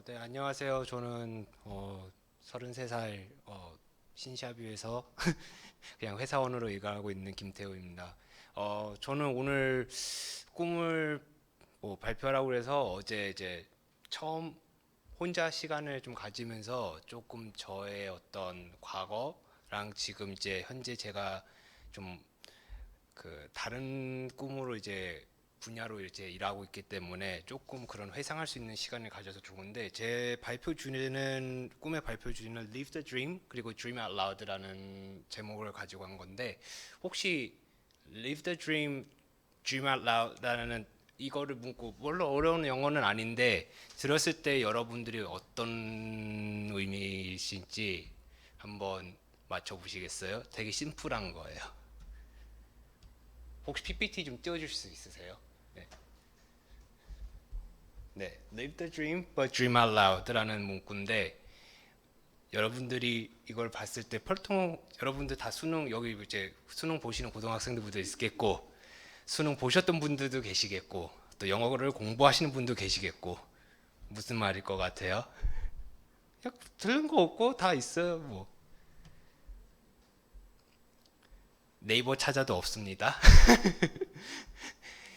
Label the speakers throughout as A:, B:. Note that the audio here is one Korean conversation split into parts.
A: 네, 안녕하세요. 저는 33살 신샤뷰에서 그냥 회사원으로 일하고 있는 김태우입니다. 저는 오늘 꿈을 발표하라고 해서 어제 이제 처음 혼자 시간을 좀 가지면서 조금 저의 어떤 과거랑 지금 이제 현재 제가 좀 그 다른 꿈으로 이제 분야로 이제 일하고 있기 때문에 조금 그런 회상할 수 있는 시간을 가져서 좋은데 제 발표 주제는 꿈의 발표 주제는 Live the Dream 그리고 Dream Out Loud라는 제목을 가지고 한 건데 혹시 Live the Dream, Dream Out Loud라는 이거를 묻고 물론 어려운 영어는 아닌데 들었을 때 여러분들이 어떤 의미이신지 한번 맞춰보시겠어요? 되게 심플한 거예요. 혹시 PPT 좀 띄워줄 수 있으세요? 네. 네. Live the dream, but dream out loud라는 문구인데 여러분들이 이걸 봤을 때 보통 여러분들 다 수능 여기 이제 수능 보시는 고등학생들도 있겠고 수능 보셨던 분들도 계시겠고 또 영어를 공부하시는 분도 계시겠고 무슨 말일 것 같아요? 그냥 들은 거 없고 다 있어요. 뭐 네이버 찾아도 없습니다.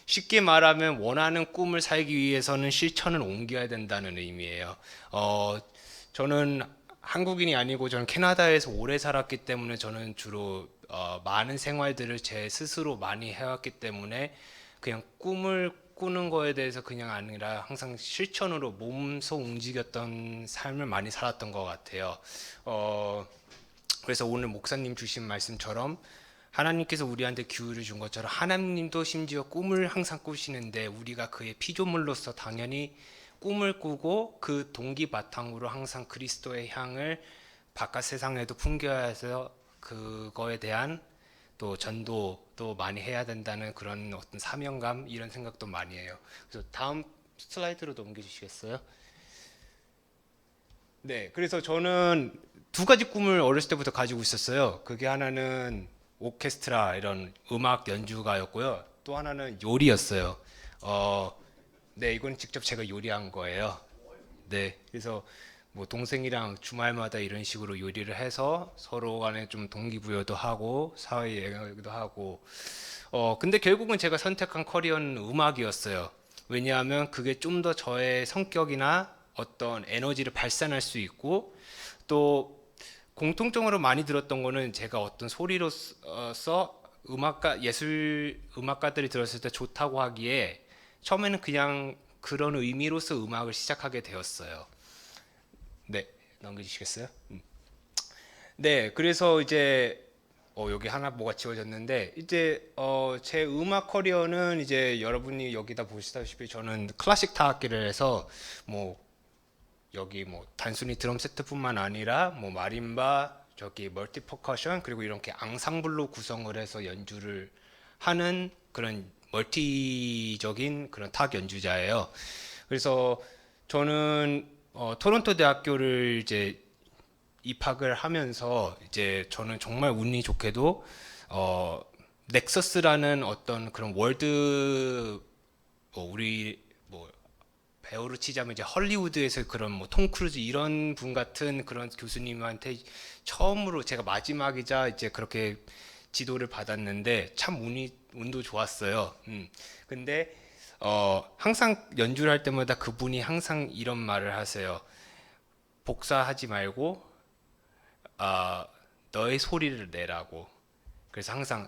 A: 쉽게 말하면 원하는 꿈을 살기 위해서는 실천을 옮겨야 된다는 의미예요. 어, 저는 한국인이 아니고 저는 캐나다에서 오래 살았기 때문에 저는 주로 많은 생활들을 제 스스로 많이 해왔기 때문에 그냥 꿈을 꾸는 거에 대해서 그냥 아니라 항상 실천으로 몸소 움직였던 삶을 많이 살았던 것 같아요. 어, 그래서 오늘 목사님 주신 말씀처럼 하나님께서 우리한테 기회를 준 것처럼 하나님도 심지어 꿈을 항상 꾸시는데 우리가 그의 피조물로서 당연히 꿈을 꾸고 그 동기 바탕으로 항상 그리스도의 향을 바깥 세상에도 풍겨야 해서 그거에 대한 또 전도도 많이 해야 된다는 그런 어떤 사명감 이런 생각도 많이 해요. 그래서 다음 슬라이드로 넘겨주시겠어요? 네, 그래서 저는 두 가지 꿈을 어렸을 때부터 가지고 있었어요. 그게 하나는 오케스트라 이런 음악 연주가였고요. 또 하나는 요리였어요. 어, 네, 이건 직접 제가 요리한 거예요. 네, 그래서 뭐 동생이랑 주말마다 이런 식으로 요리를 해서 서로 간에 좀 동기부여도 하고 사회 영향도 하고 근데 결국은 제가 선택한 커리어는 음악이었어요. 왜냐하면 그게 좀 더 저의 성격이나 어떤 에너지를 발산할 수 있고 또 공통적으로 많이 들었던 거는 제가 어떤 소리로서 음악가 예술 음악가들이 들었을 때 좋다고 하기에 처음에는 그냥 그런 의미로서 음악을 시작하게 되었어요. 네, 넘겨주시겠어요? 네, 그래서 이제 여기 하나 뭐가 지워졌는데 이제 제 음악 커리어는 이제 여러분이 여기다 보시다시피 저는 클래식 타악기를 해서 뭐 여기 뭐 단순히 드럼 세트뿐만 아니라 뭐 마림바 저기 멀티 퍼커션 그리고 이렇게 앙상블로 구성을 해서 연주를 하는 그런 멀티적인 그런 타악 연주자예요. 그래서 저는 토론토 대학교를 이제 입학을 하면서 이제 저는 정말 운이 좋게도 어, 넥서스라는 어떤 그런 월드 우리 뭐 배우로 치자면 이제 헐리우드에서 그런 뭐 톰 크루즈 이런 분 같은 그런 교수님한테 처음으로 제가 마지막이자 이제 그렇게 지도를 받았는데 참 운도 좋았어요. 근데 항상 연주를 할 때마다 그분이 항상 이런 말을 하세요. 복사하지 말고 아, 너의 소리를 내라고. 그래서 항상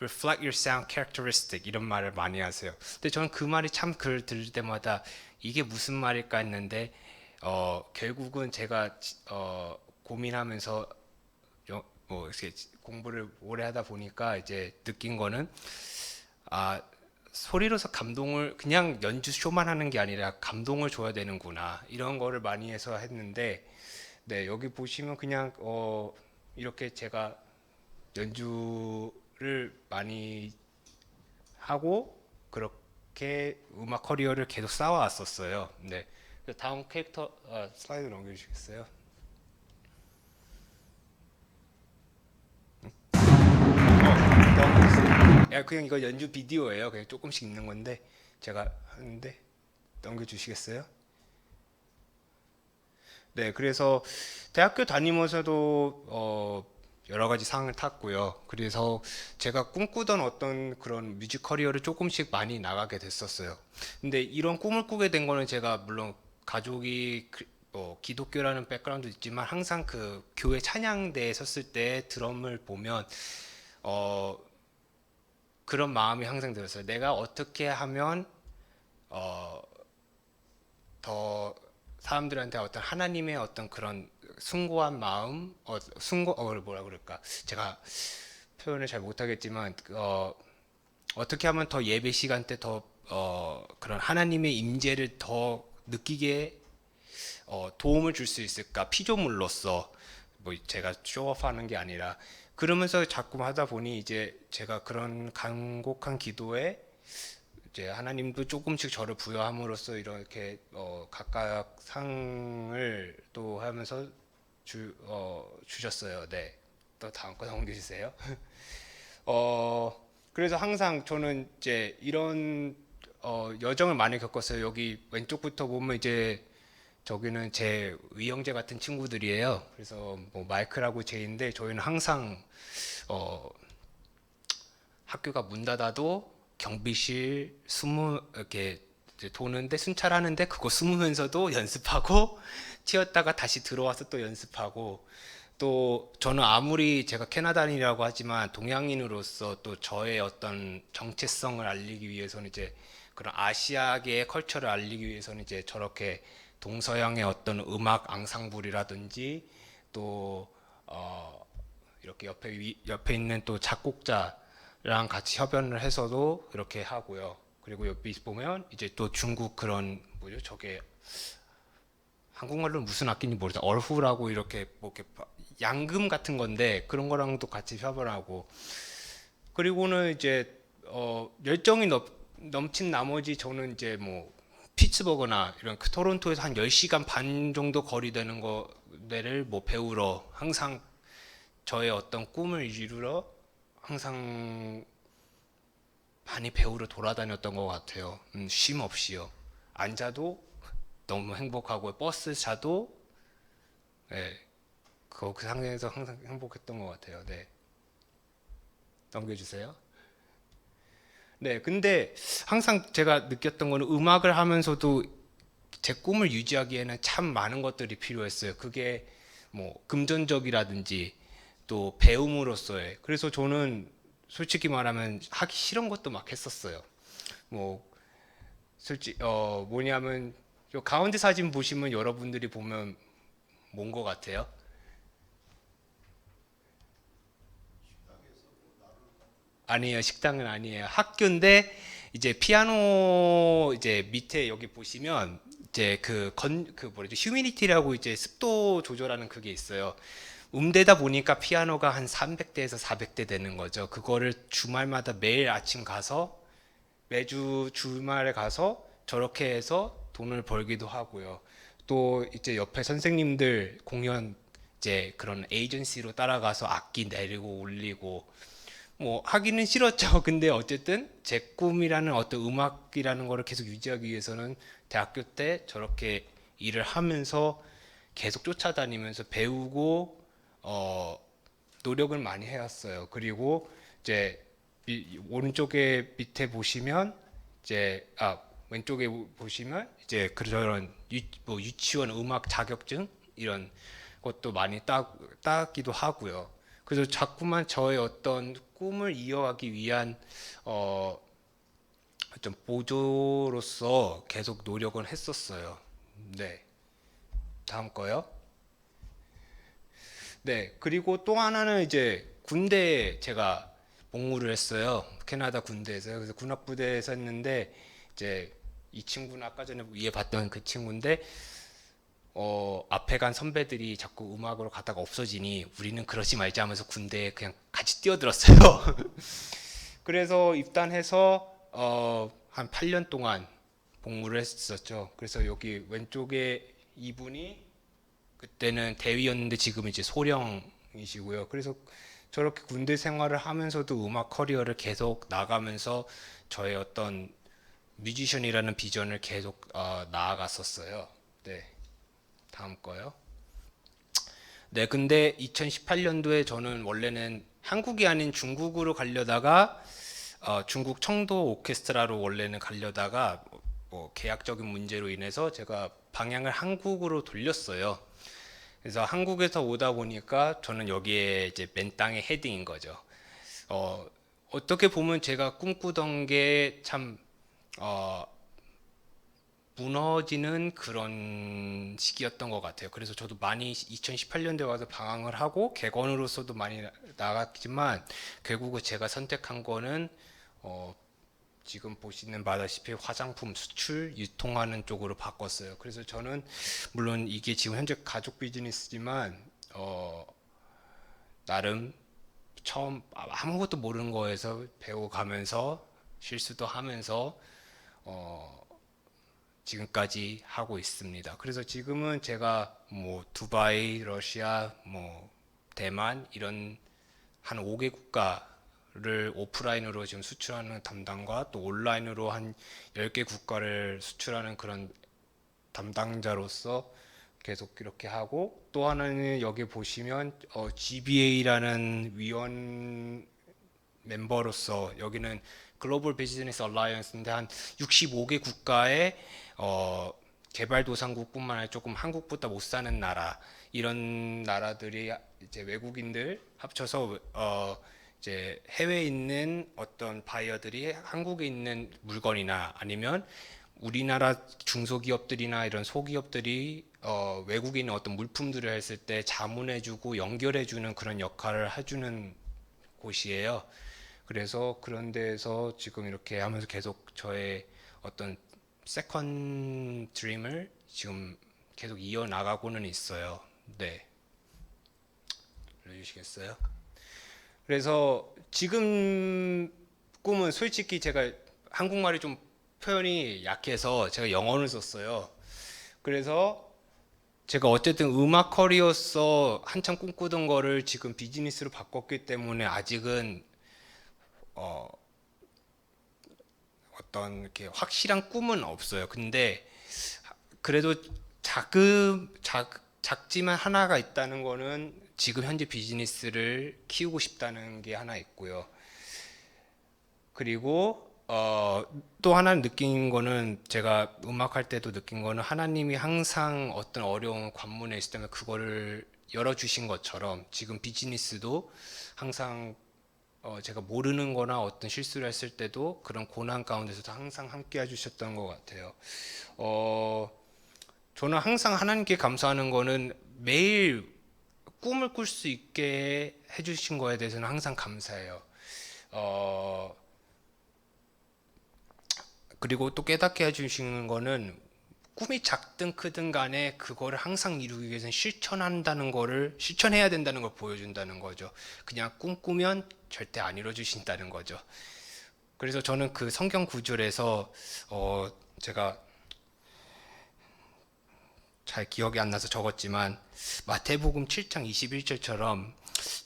A: reflect your sound characteristic 이런 말을 많이 하세요. 근데 저는 그 말이 참 글 들을 때마다 이게 무슨 말일까 했는데 결국은 제가 고민하면서 뭐 이렇게 공부를 오래 하다 보니까 이제 느낀 거는 아 소리로서 감동을 그냥 연주 쇼만 하는 게 아니라 감동을 줘야 되는구나 이런 거를 많이 해서 했는데 네, 여기 보시면 그냥 이렇게 제가 연주를 많이 하고 그렇게 음악 커리어를 계속 쌓아왔었어요. 네. 다음 캐릭터 슬라이드 넘겨주시겠어요? 그냥 이거 연주 비디오예요. 그냥 조금씩 있는 건데 제가 하는데 넘겨주시겠어요? 네, 그래서 대학교 다니면서도 여러 가지 상을 탔고요. 그래서 제가 꿈꾸던 어떤 그런 뮤직 커리어를 조금씩 많이 나가게 됐었어요. 근데 이런 꿈을 꾸게 된 거는 제가 물론 가족이 뭐 기독교라는 백그라운드 있지만 항상 그 교회 찬양대에 섰을 때 드럼을 보면 어, 그런 마음이 항상 들었어요. 내가 어떻게 하면 어, 더 사람들한테 어떤 하나님의 어떤 그런 숭고한 마음, 뭐라 그럴까? 제가 표현을 잘 못하겠지만, 어떻게 하면 더 예배 시간 때 더, 그런 하나님의 임재를 더 느끼게, 도움을 줄 수 있을까? 피조물로서, 뭐 제가 쇼업하는 게 아니라, 그러면서 자꾸 하다 보니 이제 제가 그런 간곡한 기도에 이제 하나님도 조금씩 저를 부여함으로써 이렇게 각각 상을 또 하면서 주셨어요. 네. 또 다음 거 넘겨주세요. 그래서 항상 저는 이제 이런 여정을 많이 겪었어요. 여기 왼쪽부터 보면 이제 저기는 제 의형제 같은 친구들이에요. 그래서 뭐 마이클하고 제인데 저희는 항상 어, 학교가 문 닫아도 경비실 이렇게 이제 도는데 순찰하는데 그거 숨으면서도 연습하고 튀었다가 다시 들어와서 또 연습하고 또 저는 아무리 제가 캐나다인이라고 하지만 동양인으로서 또 저의 어떤 정체성을 알리기 위해서는 이제 그런 아시아계의 컬처를 알리기 위해서는 이제 저렇게 동서양의 어떤 음악 앙상블이라든지 또 이렇게 옆에 있는 또 작곡자랑 같이 협연을 해서도 이렇게 하고요. 그리고 옆에 보면 이제 또 중국 그런 뭐죠? 저게 한국말로 무슨 악기인지 모르겠다. 얼후라고 이렇게 뭐 이렇게 양금 같은 건데 그런 거랑도 같이 협연하고 그리고는 이제 열정이 넘친 나머지 저는 이제 뭐 피츠버그나 이런 토론토에서 한 10시간 반 정도 거리 되는 거를 뭐 배우러 항상 저의 어떤 꿈을 이루러 항상 많이 배우러 돌아다녔던 것 같아요. 쉼 없이요. 앉아도 너무 행복하고 버스 자도 네, 그 상황에서 항상 행복했던 것 같아요. 네, 넘겨주세요. 네, 근데 항상 제가 느꼈던 거는 음악을 하면서도 제 꿈을 유지하기에는 참 많은 것들이 필요했어요. 그게 뭐 금전적이라든지 또 배움으로써의. 그래서 저는 솔직히 말하면 하기 싫은 것도 막 했었어요. 뭐 뭐냐면 요 가운데 사진 보시면 여러분들이 보면 뭔 것 같아요? 아니에요. 식당은 아니에요. 학교인데 이제 피아노 이제 밑에 여기 보시면 이제 그 뭐라죠? 휴미니티라고 이제 습도 조절하는 그게 있어요. 음대다 보니까 피아노가 한 300대에서 400대 되는 거죠. 그거를 주말마다 매일 아침 가서 매주 주말에 가서 저렇게 해서 돈을 벌기도 하고요. 또 이제 옆에 선생님들 공연 이제 그런 에이전시로 따라가서 악기 내리고 올리고 뭐 하기는 싫었죠. 근데 어쨌든 제 꿈이라는 어떤 음악이라는 거를 계속 유지하기 위해서는 대학교 때 저렇게 일을 하면서 계속 쫓아다니면서 배우고 어 노력을 많이 해왔어요. 그리고 이제 오른쪽에 밑에 보시면 이제 왼쪽에 보시면 이제 그런 뭐 유치원 음악 자격증 이런 것도 많이 따기도 하고요. 그래서 자꾸만 저의 어떤 꿈을 이어가기 위한 어, 좀 보조로서 계속 노력을 했었어요. 네, 다음 거요. 네, 그리고 또 하나는 이제 군대에 제가 복무를 했어요. 캐나다 군대에서. 그래서 군악부대에서 했는데 이제 이 친구는 아까 전에 위에 봤던 그 친구인데 앞에 간 선배들이 자꾸 음악으로 가다가 없어지니 우리는 그러지 말자 하면서 군대에 그냥 같이 뛰어들었어요. 그래서 입단해서 한 8년 동안 복무를 했었죠. 그래서 여기 왼쪽에 이분이 그때는 대위였는데 지금 이제 소령이시고요. 그래서 저렇게 군대 생활을 하면서도 음악 커리어를 계속 나가면서 저의 어떤 뮤지션이라는 비전을 계속 나아갔었어요. 네, 다음 거요. 네, 근데 2018년도에 저는 원래는 한국이 아닌 중국으로 가려다가 중국 청도 오케스트라로 원래는 가려다가 뭐 계약적인 문제로 인해서 제가 방향을 한국으로 돌렸어요. 그래서 한국에서 오다 보니까 저는 여기에 이제 맨 땅에 헤딩인 거죠. 어, 어떻게 보면 제가 꿈꾸던 게참 무너지는 그런 시기였던 것 같아요. 그래서 저도 많이 2018년도에 와서 방황을 하고 객원으로서도 많이 나갔지만 결국은 제가 선택한 거는 어, 지금 보시는 바다시피 화장품 수출 유통하는 쪽으로 바꿨어요. 그래서 저는 물론 이게 지금 현재 가족 비즈니스지만 나름 처음 아무것도 모르는 거에서 배워가면서 실수도 하면서 지금까지 하고 있습니다. 그래서 지금은 제가 뭐 두바이, 러시아, 뭐 대만 이런 한 5개 국가를 오프라인으로 지금 수출하는 담당과 또 온라인으로 한 10개 국가를 수출하는 그런 담당자로서 계속 이렇게 하고 또 하나는 여기 보시면 GBA라는 위원 멤버로서 여기는 글로벌 비즈니스 얼라이언스인데 한 65개 국가의 어, 개발도상국뿐만 아니라 조금 한국보다 못 사는 나라 이런 나라들이 이제 외국인들 합쳐서 이제 해외에 있는 어떤 바이어들이 한국에 있는 물건이나 아니면 우리나라 중소기업들이나 이런 소기업들이 외국에 있는 어떤 물품들을 했을 때 자문해주고 연결해주는 그런 역할을 해주는 곳이에요. 그래서 그런 데에서 지금 이렇게 하면서 계속 저의 어떤 세컨 드림을 지금 계속 이어나가고는 있어요. 네. 알려주시겠어요? 그래서 지금 꿈은 솔직히 제가 한국말이 좀 표현이 약해서 제가 영어를 썼어요. 그래서 제가 어쨌든 음악 커리어서 한참 꿈꾸던 거를 지금 비즈니스로 바꿨기 때문에 아직은 어떤 이렇게 확실한 꿈은 없어요. 근데 그래도 작지만 하나가 있다는 거는 지금 현재 비즈니스를 키우고 싶다는 게 하나 있고요. 그리고 또 하나 느낀 거는 제가 음악할 때도 느낀 거는 하나님이 항상 어떤 어려운 관문에 있을 때면 그거를 열어주신 것처럼 지금 비즈니스도 항상 제가 모르는 거나 어떤 실수를 했을 때도 그런 고난 가운데서도 항상 함께 해주셨던 것 같아요. 어, 저는 항상 하나님께 감사하는 거는 매일 꿈을 꿀 수 있게 해주신 거에 대해서는 항상 감사해요. 어, 그리고 또 깨닫게 해주시는 거는 꿈이 작든 크든 간에 그거를 항상 이루기 위해서는 실천해야 된다는 걸 보여준다는 거죠. 그냥 꿈꾸면 절대 안 이루어주신다는 거죠. 그래서 저는 그 성경 구절에서 제가 잘 기억이 안 나서 적었지만 마태복음 7장 21절처럼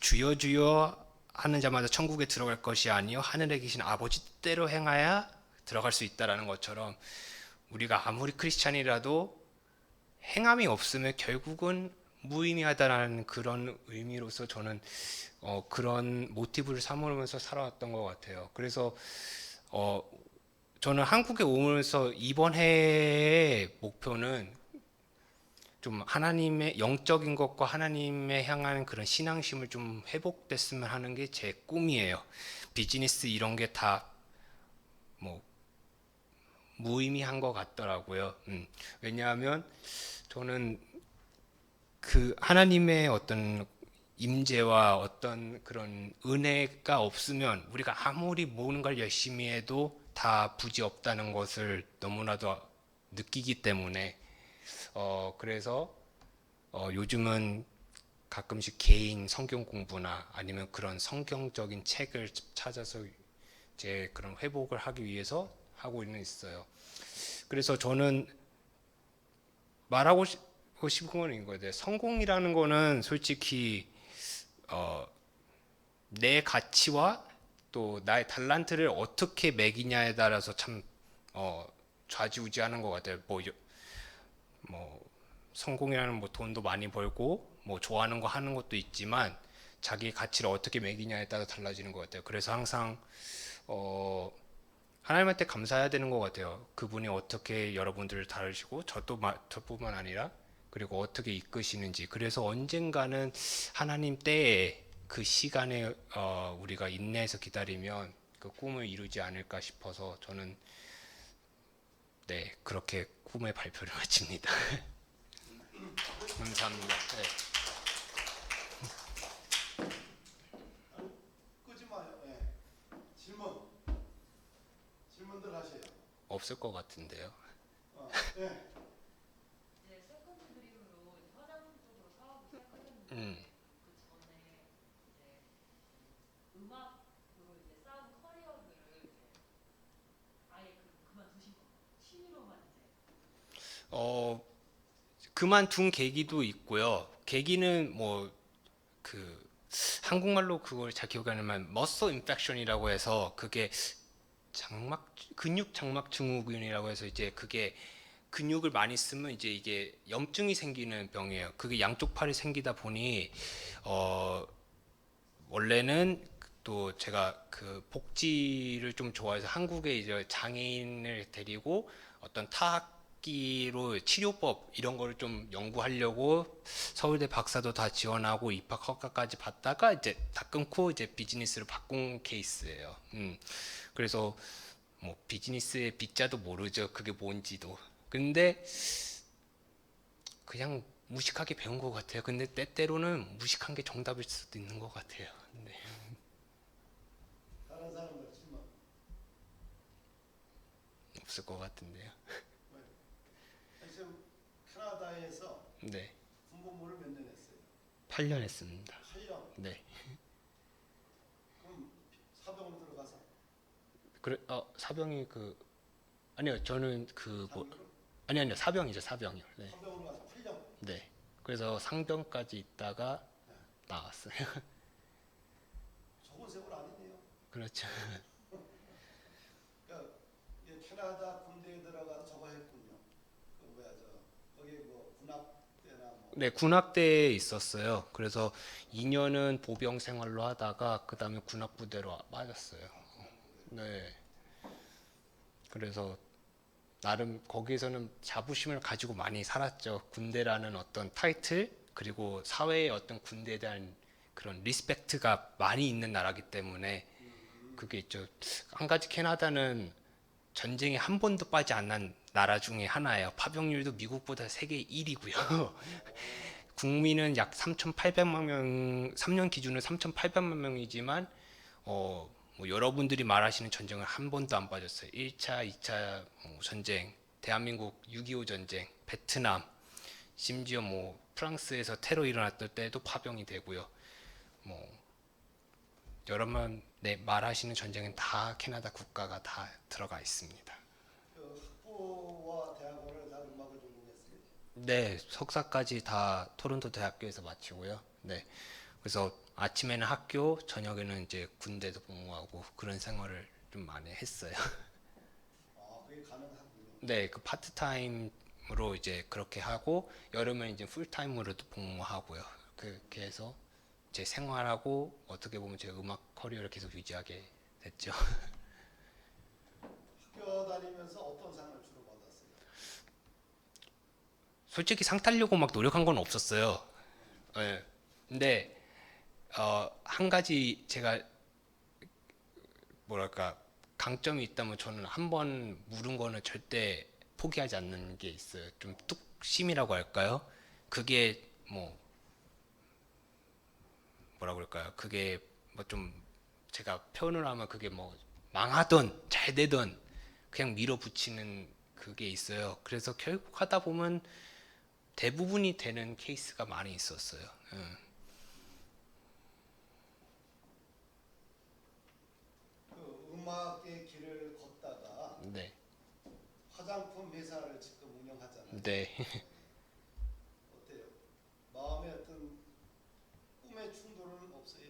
A: 주여 주여 하는 자마다 천국에 들어갈 것이 아니요 하늘에 계신 아버지 뜻대로 행하야 들어갈 수 있다라는 것처럼 우리가 아무리 크리스찬이라도 행함이 없으면 결국은 무의미하다라는 그런 의미로서 저는 그런 모티브를 삼으면서 살아왔던 것 같아요. 그래서 어, 저는 한국에 오면서 이번 해의 목표는 좀 하나님의 영적인 것과 하나님에 향하는 그런 신앙심을 좀 회복됐으면 하는 게 제 꿈이에요. 비즈니스 이런 게 다 뭐 무의미한 것 같더라고요. 왜냐하면 저는 그 하나님의 어떤 임재와 어떤 그런 은혜가 없으면 우리가 아무리 모든 걸 열심히 해도 다 부지 없다는 것을 너무나도 느끼기 때문에 그래서 요즘은 가끔씩 개인 성경 공부나 아니면 그런 성경적인 책을 찾아서 제 그런 회복을 하기 위해서 하고 있어요. 그래서 저는 말하고 싶은 건 이거예요. 성공이라는 거는 솔직히 내 가치와 또 나의 달란트를 어떻게 매기냐에 따라서 참 어, 좌지우지하는 것 같아요. 뭐 성공이라는 뭐 돈도 많이 벌고 뭐 좋아하는 거 하는 것도 있지만 자기 가치를 어떻게 매기냐에 따라 달라지는 것 같아요. 그래서 항상 어, 하나님한테 감사해야 되는 것 같아요. 그분이 어떻게 여러분들을 다루시고 저뿐만 아니라 그리고 어떻게 이끄시는지. 그래서 언젠가는 하나님 때에 그 시간에 우리가 인내해서 기다리면 그 꿈을 이루지 않을까 싶어서 저는 네 그렇게 꿈의 발표를 마칩니다. 감사합니다. 네,
B: 끄지 마요. 예. 질문들 하세요.
A: 없을 것 같은데요.
B: 예.
C: 이제 세컨드 드림으로 이제 화장 쪽으로 사업을 시작하셨는데
A: 음,
C: 그 전에 이제 음악으로 이제 쌓은 커리어들을 이제 아예 그만두신 건가요? 취미로만 이제.
A: 어 그만둔 계기도 있고요. 계기는 뭐 그 한국말로 그걸 잘 기억이 안 나면 머슬 인펙션이라고 해서 그게 근육 장막 증후군이라고 해서 이제 그게 근육을 많이 쓰면 이제 이게 염증이 생기는 병이에요. 그게 양쪽 팔이 생기다 보니 어 원래는 또 제가 그 복지를 좀 좋아해서 한국에 이제 장애인을 데리고 어떤 타악기로 치료법 이런 거를 좀 연구하려고 서울대 박사도 다 지원하고 입학 허가까지 받다가 이제 다 끊고 이제 비즈니스로 바꾼 케이스예요. 그래서 뭐 비즈니스의 비자도 모르죠. 그게 뭔지도. 근데 그냥 무식하게 배운 것 같아요. 근데 때때로는 무식한 게 정답일 수도 있는 것 같아요. 네.
B: 다른 사람들 질문.
A: 없을 것 같은데요.
B: 지금 캐나다에서
A: 네.
B: 군복무를 몇 년 했어요?
A: 8년 했습니다.
B: 8년.
A: 네.
B: 그럼 사병으로 들어가서
A: 그래, 사병이 아니요, 저는
B: 상병으로
A: 아니요, 사병이죠, 사병이요. 네.
B: 사병으로 가서 8년.
A: 네. 그래서 상병까지 있다가 나왔어요.
B: 적은 세월 아니네요.
A: 그렇죠.
B: 그러니까 이 캐나다 군대에 들어가서 저거 했군요. 그 뭐야 거기 뭐 군악대나 뭐.
A: 네, 군악대에 있었어요. 그래서 2년은 보병 생활로 하다가 그 다음에 군악부대로 빠졌어요. 네. 그래서 나름 거기에서는 자부심을 가지고 많이 살았죠. 군대라는 어떤 타이틀 그리고 사회의 어떤 군대에 대한 그런 리스펙트가 많이 있는 나라기 때문에 그게 있죠. 한 가지 캐나다는 전쟁에 한 번도 빠지 않는 나라 중에 하나예요. 파병률도 미국보다 세계 1위고요. 국민은 약 3,800만 명, 3년 기준으로 3,800만 명이지만 뭐 여러분들이 말하시는 전쟁을 한 번도 안 빠졌어요. 1차, 2차 전쟁, 대한민국 6.25 전쟁, 베트남, 심지어 뭐 프랑스에서 테러 일어났을 때도 파병이 되고요. 뭐 여러분 말하시는 전쟁은 다 캐나다 국가가 다 들어가 있습니다.
B: 그 학부와 대학원을 다 음악을 전공했어요.
A: 네, 석사까지 다 토론토 대학교에서 마치고요. 네, 그래서 아침에는 학교, 저녁에는 이제 군대도 복무하고 그런 생활을 좀 많이 했어요.
B: 그게 가능하군요.
A: 네, 그 파트타임으로 이제 그렇게 하고 여름에 이제 풀타임으로도 복무하고요. 그렇게 해서 제 생활하고 어떻게 보면 제 음악 커리어를 계속 유지하게 됐죠.
B: 학교 다니면서 어떤 상을 주로 받았어요?
A: 솔직히 상 타려고 막 노력한 건 없었어요. 네. 근데 한 가지 제가 뭐랄까 강점이 있다면 저는 한 번 물은 거는 절대 포기하지 않는 게 있어요. 좀 뚝심이라고 할까요? 그게 뭐라 그럴까요? 그게 뭐 좀 제가 표현을 하면 그게 뭐 망하던 잘 되던 그냥 밀어붙이는 그게 있어요. 그래서 결국 하다 보면 대부분이 되는 케이스가 많이 있었어요.
B: 그 음악의 길을 걷다가
A: 네,
B: 화장품 회사를 지금 운영하잖아요.
A: 네.
B: 어때요? 마음에 어떤 꿈의 충돌은 없어요?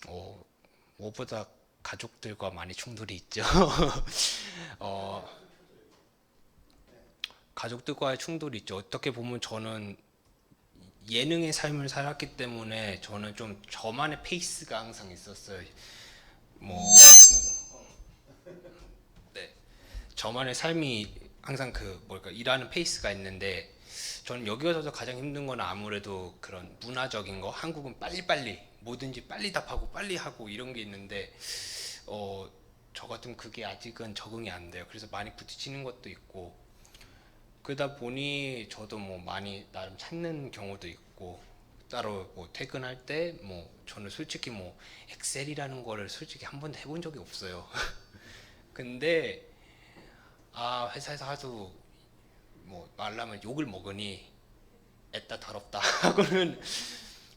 A: 어, 뭐보다 가족들과 많이 충돌이 있죠. 어, 가족들과의 충돌이 있죠. 어떻게 보면 저는 예능의 삶을 살았기 때문에 저는 좀 저만의 페이스가 항상 있었어요. 뭐, 네, 저만의 삶이 항상 그 뭘까 일하는 페이스가 있는데 저는 여기 와서 가장 힘든 건 아무래도 그런 문화적인 거. 한국은 빨리빨리 뭐든지 빨리 답하고 빨리 하고 이런 게 있는데 저 같으면 그게 아직은 적응이 안 돼요. 그래서 많이 부딪히는 것도 있고 그러다 보니 저도 뭐 많이 나름 찾는 경우도 있고 따로 뭐 퇴근할 때 뭐 저는 솔직히 뭐 엑셀이라는 거를 솔직히 한 번도 해본 적이 없어요. 근데 회사에서 하도 뭐 말하면 욕을 먹으니 애따 더럽다 하고는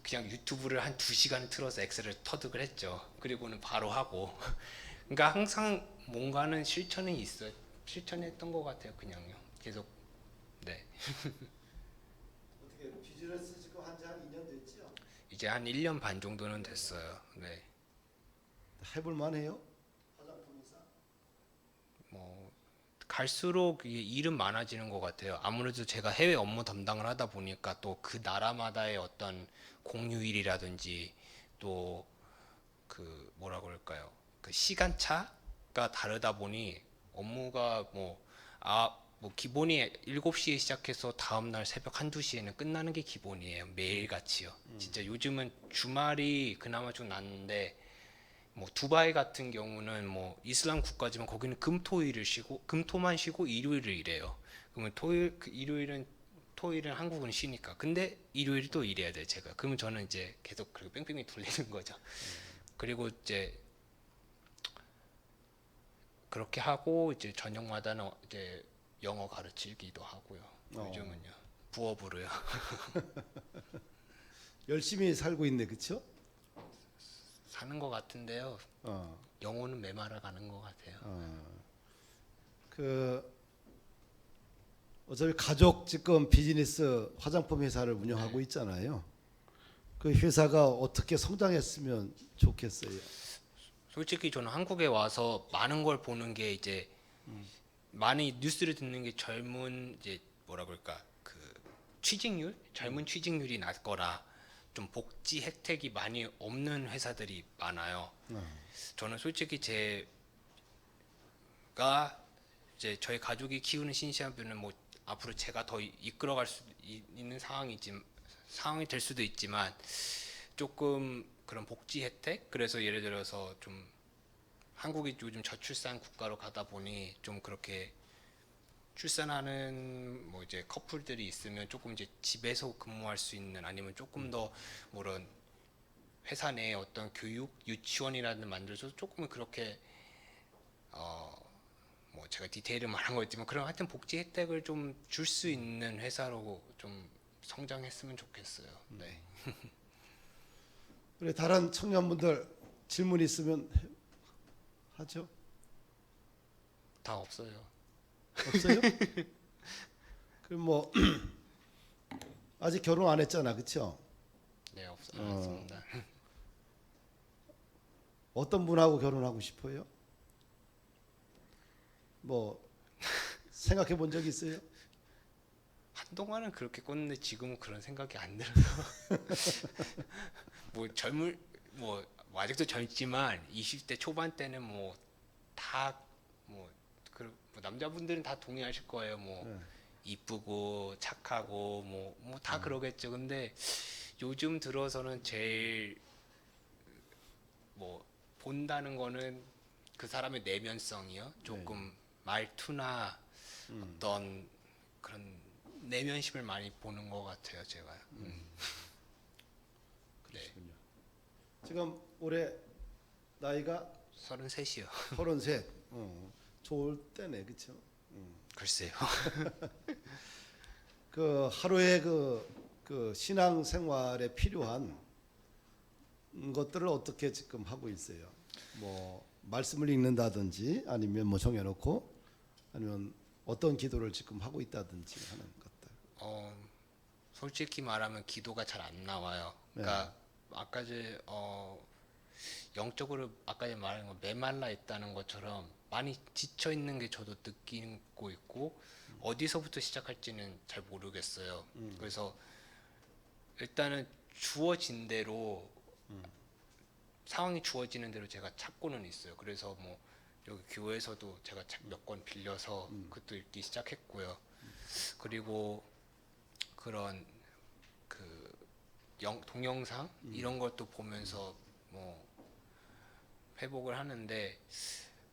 A: 그냥 유튜브를 한 2시간 틀어서 엑셀을 터득을 했죠. 그리고는 바로 하고 그러니까 항상 뭔가는 실천이 있어요. 실천했던 것 같아요. 그냥요. 계속 네.
B: 어떻게 비즈니스 지금 한지 한 2년 됐죠?
A: 이제 한 1년 반 정도는 됐어요. 네.
B: 해볼 만해요? 화장품 회사?
A: 뭐 갈수록 이게 일은 많아지는 것 같아요. 아무래도 제가 해외 업무 담당을 하다 보니까 또 그 나라마다의 어떤 공휴일이라든지 또 그 뭐라 그럴까요? 그 시간차가 다르다 보니 업무가 뭐 기본이 7시에 시작해서 다음날 새벽 1, 2시에는 끝나는 게 기본이에요. 매일같이요. 진짜 요즘은 주말이 그나마 좀 낫는데 뭐 두바이 같은 경우는 뭐 이슬람 국가지만 거기는 금토일을 쉬고 금토만 쉬고 일요일을 일해요. 그러면 토일은 한국은 쉬니까. 근데 일요일이 또 일해야 돼 제가. 그러면 저는 이제 계속 그렇게 뺑뺑이 돌리는 거죠. 그리고 이제 그렇게 하고 이제 저녁마다는 이제 영어 가르치기도 하고요. 요즘은요. 부업으로요.
B: 열심히 살고 있네, 그렇죠?
A: 사는 것 같은데요.
B: 어,
A: 영어는 메말아 가는 것 같아요.
B: 그 어차피 가족 지금 비즈니스 화장품 회사를 운영하고 있잖아요. 그 회사가 어떻게 성장했으면 좋겠어요.
A: 솔직히 저는 한국에 와서 많은 걸 보는 게 이제 많이 뉴스를 듣는 게 젊은 이제 뭐라 그럴까 그 취직률 젊은 취직률이 낮거나 좀 복지 혜택이 많이 없는 회사들이 많아요. 저는 솔직히 제가 이제 저희 가족이 키우는 신시한부는 뭐 앞으로 제가 더 이끌어갈 수 있는 상황이 될 수도 있지만 조금 그런 복지 혜택 그래서 예를 들어서 좀 한국이 요즘 저출산 국가로 가다 보니 좀 그렇게 출산하는 뭐 이제 커플들이 있으면 조금 이제 집에서 근무할 수 있는 아니면 조금 더 뭐런 회사 내에 어떤 교육 유치원이라든 만들어서 조금 그렇게 뭐 제가 디테일을 말한 거였지만 그런 하여튼 복지 혜택을 좀 줄 수 있는 회사로 좀 성장했으면 좋겠어요. 네.
B: 그래 다른 청년분들 질문 있으면 하죠.
A: 다 없어요.
B: 없어요? 그럼 뭐 아직 결혼 안 했잖아, 그렇죠?
A: 네, 없습니다.
B: 어떤 분하고 결혼하고 싶어요? 뭐 생각해 본 적 있어요?
A: 한동안은 그렇게 꿨는데 지금은 그런 생각이 안 들어요. 뭐 뭐 아직도 젊지만 20대 초반 때는 뭐 다 뭐 남자분들은 다 동의하실 거예요. 뭐
B: 네.
A: 이쁘고 착하고 뭐 다 그러겠죠. 근데 요즘 들어서는 제일 뭐 본다는 거는 그 사람의 내면성이요. 조금 말투나 어떤 그런 내면심을 많이 보는 것 같아요, 제가. 네,
B: 지금 올해 나이가
A: 33이요.
B: 33. 좋을 때네, 그렇죠?
A: 글쎄요.
B: 그 하루에 그 신앙 생활에 필요한 것들을 어떻게 지금 하고 있어요? 뭐 말씀을 읽는다든지 아니면 뭐 정해놓고 아니면 어떤 기도를 지금 하고 있다든지 하는 것들.
A: 솔직히 말하면 기도가 잘 안 나와요. 그러니까 아까 영적으로 아까 말한 거 메말라 있다는 것처럼 많이 지쳐 있는 게 저도 느끼고 있고 어디서부터 시작할지는 잘 모르겠어요. 그래서 일단은 주어진 대로 상황이 주어지는 대로 제가 찾고는 있어요. 그래서 뭐 여기 교회에서도 제가 책 몇 권 빌려서 그것도 읽기 시작했고요. 그리고 그런 그 동영상 이런 것도 보면서 뭐 회복을 하는데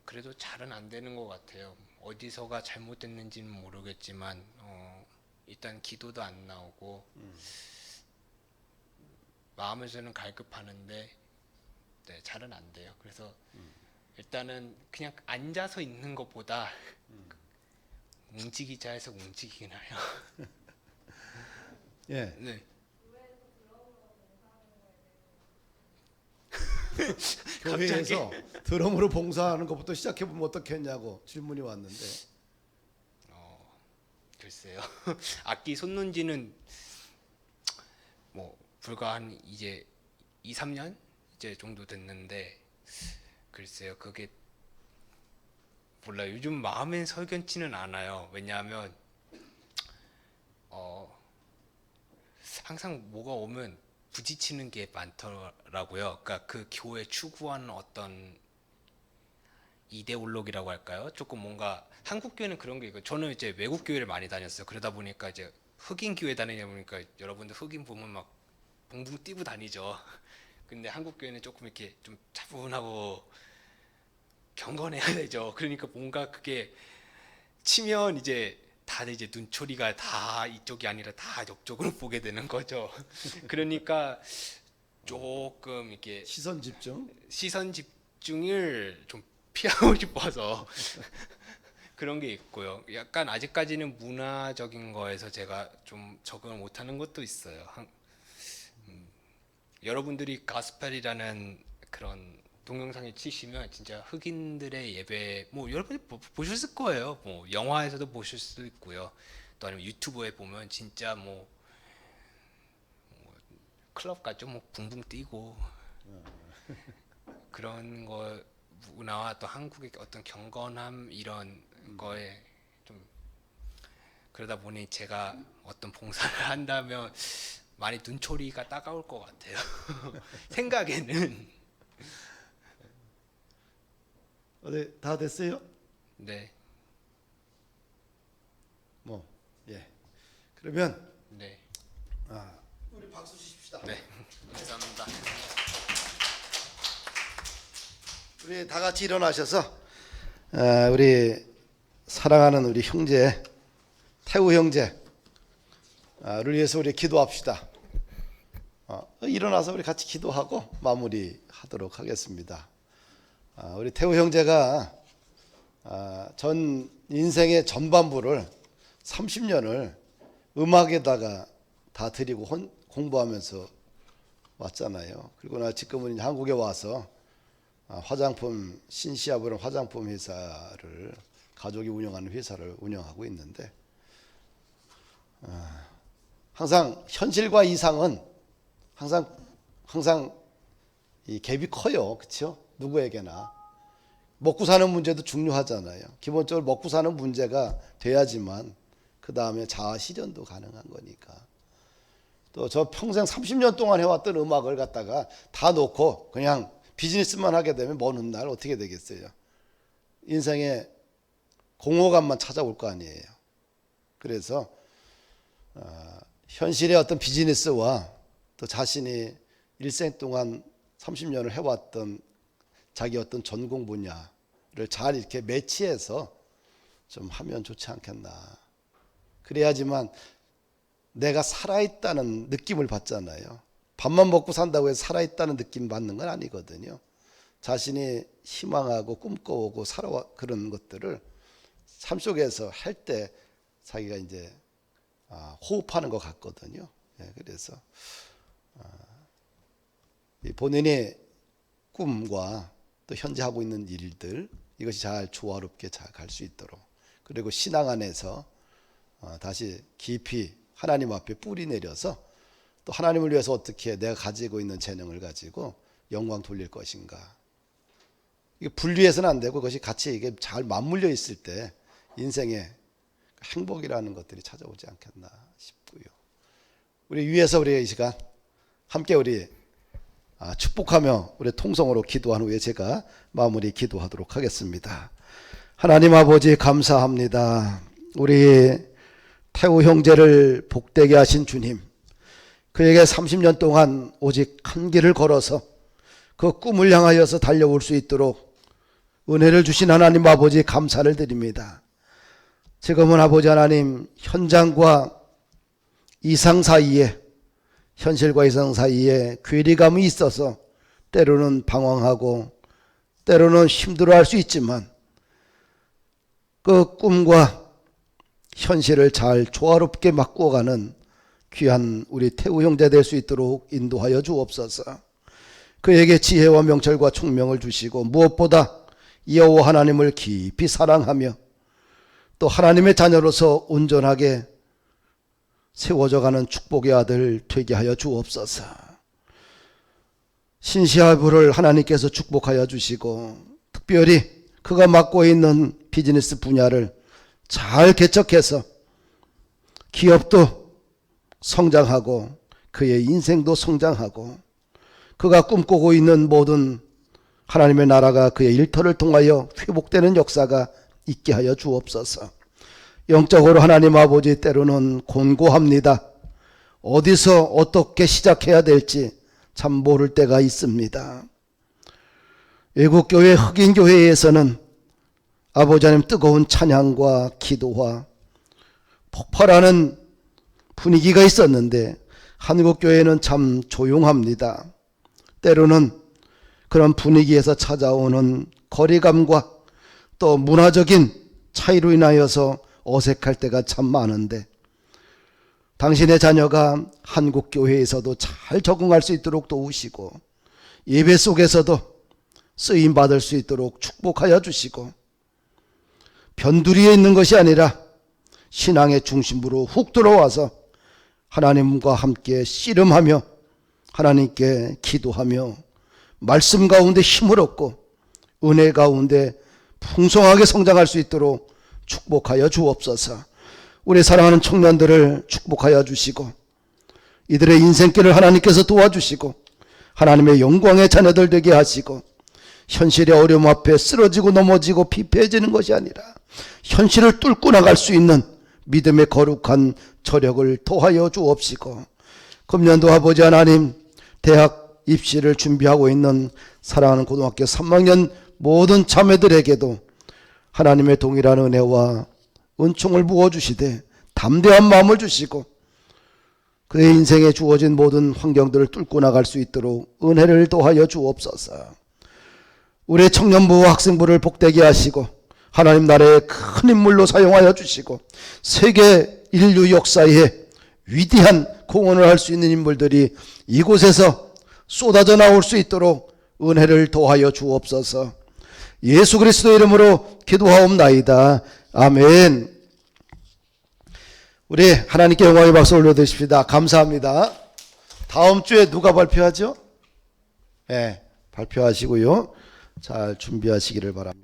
A: 그래도 잘은 안 되는 것 같아요. 어디서가 잘못됐는지는 모르겠지만 일단 기도도 안 나오고 마음에서는 갈급하는데 네, 잘은 안 돼요. 그래서 일단은 그냥 앉아서 있는 것보다 움직이자 해서 움직이긴 해요.
B: 예.
A: 네.
B: 교회에서 드럼으로 봉사하는 것부터 시작해 보면 어떻겠냐고 질문이 왔는데
A: 글쎄요. 악기 손놓은 지는 뭐 불과 한 이제 2, 3년 이제 정도 됐는데 글쎄요. 그게 몰라요. 요즘 마음엔 설견치는 않아요. 왜냐하면 항상 뭐가 오면 부딪히는 게 많더라고요. 그러니까 그 교회 추구하는 어떤 이데올로기라고 할까요? 조금 뭔가 한국 교회는 그런 게 있고 저는 이제 외국 교회를 많이 다녔어요. 그러다 보니까 이제 흑인 교회 다니다 보니까 여러분들 흑인 보면 막 붕붕 뛰고 다니죠. 근데 한국 교회는 조금 이렇게 좀 차분하고 경건해야 되죠. 그러니까 뭔가 그게 치면 이제 다들 이제 눈초리가 다 이쪽이 아니라 다 옆쪽으로 보게 되는 거죠. 그러니까 조금 이렇게
B: 시선 집중.
A: 시선 집중을 좀 피하고 싶어서 그런 게 있고요. 약간 아직까지는 문화적인 거에서 제가 좀 적응을 못하는 것도 있어요. 여러분들이 가스펠이라는 그런 동영상에 치시면 진짜 흑인들의 예배 뭐 여러분이 보셨을 거예요. 뭐 영화에서도 보실 수 있고요. 또 아니면 유튜브에 보면 진짜 뭐 클럽 가죠. 뭐 붕붕 뛰고 그런 거 문화와 또 한국의 어떤 경건함 이런 거에 좀 그러다 보니 제가 어떤 봉사를 한다면 많이 눈초리가 따가울 것 같아요. 생각에는
B: 어디 다 됐어요?
A: 네,
B: 뭐 예. 그러면
A: 네,
B: 우리 박수 주십시다.
A: 네. 감사합니다.
B: 우리 다 같이 일어나셔서 우리 사랑하는 우리 형제 태우 형제를 위해서 우리 기도합시다. 일어나서 우리 같이 기도하고 마무리하도록 하겠습니다. 우리 태우 형제가 전 인생의 전반부를 30년을 음악에다가 다 드리고 공부하면서 왔잖아요. 그리고 나 지금은 한국에 와서 화장품 신시아브라는 화장품 회사를 가족이 운영하는 회사를 운영하고 있는데 항상 현실과 이상은 항상 이 갭이 커요. 그렇죠? 누구에게나 먹고 사는 문제도 중요하잖아요. 기본적으로 먹고 사는 문제가 돼야지만 그 다음에 자아 실현도 가능한 거니까. 또 저 평생 30년 동안 해왔던 음악을 갖다가 다 놓고 그냥 비즈니스만 하게 되면 먼 훗날 어떻게 되겠어요? 인생에 공허감만 찾아올 거 아니에요. 그래서 현실의 어떤 비즈니스와 또 자신이 일생 동안 30년을 해왔던 자기 어떤 전공 분야를 잘 이렇게 매치해서 좀 하면 좋지 않겠나. 그래야지만 내가 살아있다는 느낌을 받잖아요. 밥만 먹고 산다고 해서 살아있다는 느낌 받는 건 아니거든요. 자신이 희망하고 꿈꿔오고 살아와 그런 것들을 삶 속에서 할 때 자기가 이제 호흡하는 것 같거든요. 그래서 본인의 꿈과 또 현재 하고 있는 일들 이것이 잘 조화롭게 잘 갈 수 있도록 그리고 신앙 안에서 다시 깊이 하나님 앞에 뿌리 내려서 또 하나님을 위해서 어떻게 내가 가지고 있는 재능을 가지고 영광 돌릴 것인가. 이게 분리해서는 안 되고 그것이 같이 이게 잘 맞물려 있을 때 인생에 행복이라는 것들이 찾아오지 않겠나 싶고요. 우리 위에서 우리 이 시간 함께 우리 축복하며 우리 통성으로 기도한 후에 제가 마무리 기도하도록 하겠습니다. 하나님 아버지 감사합니다. 우리 태우 형제를 복되게 하신 주님, 그에게 30년 동안 오직 한 길을 걸어서 그 꿈을 향하여서 달려올 수 있도록 은혜를 주신 하나님 아버지 감사를 드립니다. 지금은 아버지 하나님 현장과 이상 사이에, 현실과 이상 사이에 괴리감이 있어서 때로는 방황하고 때로는 힘들어할 수 있지만 그 꿈과 현실을 잘 조화롭게 바꾸어가는 귀한 우리 태우 형제 될 수 있도록 인도하여 주옵소서. 그에게 지혜와 명철과 총명을 주시고 무엇보다 여호와 하나님을 깊이 사랑하며 또 하나님의 자녀로서 온전하게 세워져가는 축복의 아들 되게 하여 주옵소서. 신시아부를 하나님께서 축복하여 주시고 특별히 그가 맡고 있는 비즈니스 분야를 잘 개척해서 기업도 성장하고 그의 인생도 성장하고 그가 꿈꾸고 있는 모든 하나님의 나라가 그의 일터를 통하여 회복되는 역사가 있게 하여 주옵소서. 영적으로 하나님 아버지 때로는 곤고합니다. 어디서 어떻게 시작해야 될지 참 모를 때가 있습니다. 외국교회 흑인교회에서는 아버지 하나님 뜨거운 찬양과 기도와 폭발하는 분위기가 있었는데 한국교회는 참 조용합니다. 때로는 그런 분위기에서 찾아오는 거리감과 또 문화적인 차이로 인하여서 어색할 때가 참 많은데 당신의 자녀가 한국교회에서도 잘 적응할 수 있도록 도우시고 예배 속에서도 쓰임받을 수 있도록 축복하여 주시고 변두리에 있는 것이 아니라 신앙의 중심부로 훅 들어와서 하나님과 함께 씨름하며 하나님께 기도하며 말씀 가운데 힘을 얻고 은혜 가운데 풍성하게 성장할 수 있도록 축복하여 주옵소서. 우리 사랑하는 청년들을 축복하여 주시고 이들의 인생길을 하나님께서 도와주시고 하나님의 영광의 자녀들 되게 하시고 현실의 어려움 앞에 쓰러지고 넘어지고 피폐해지는 것이 아니라 현실을 뚫고 나갈 수 있는 믿음의 거룩한 저력을 더하여 주옵시고 금년도 아버지 하나님 대학 입시를 준비하고 있는 사랑하는 고등학교 3학년 모든 자매들에게도 하나님의 동일한 은혜와 은총을 부어주시되 담대한 마음을 주시고 그의 인생에 주어진 모든 환경들을 뚫고 나갈 수 있도록 은혜를 더하여 주옵소서. 우리 청년부와 학생부를 복되게 하시고 하나님 나라의 큰 인물로 사용하여 주시고 세계 인류 역사에 위대한 공헌을 할 수 있는 인물들이 이곳에서 쏟아져 나올 수 있도록 은혜를 더하여 주옵소서. 예수 그리스도의 이름으로 기도하옵나이다. 아멘. 우리 하나님께 영광의 박수 올려드립시다. 감사합니다. 다음 주에 누가 발표하죠? 네, 발표하시고요. 잘 준비하시기를 바랍니다.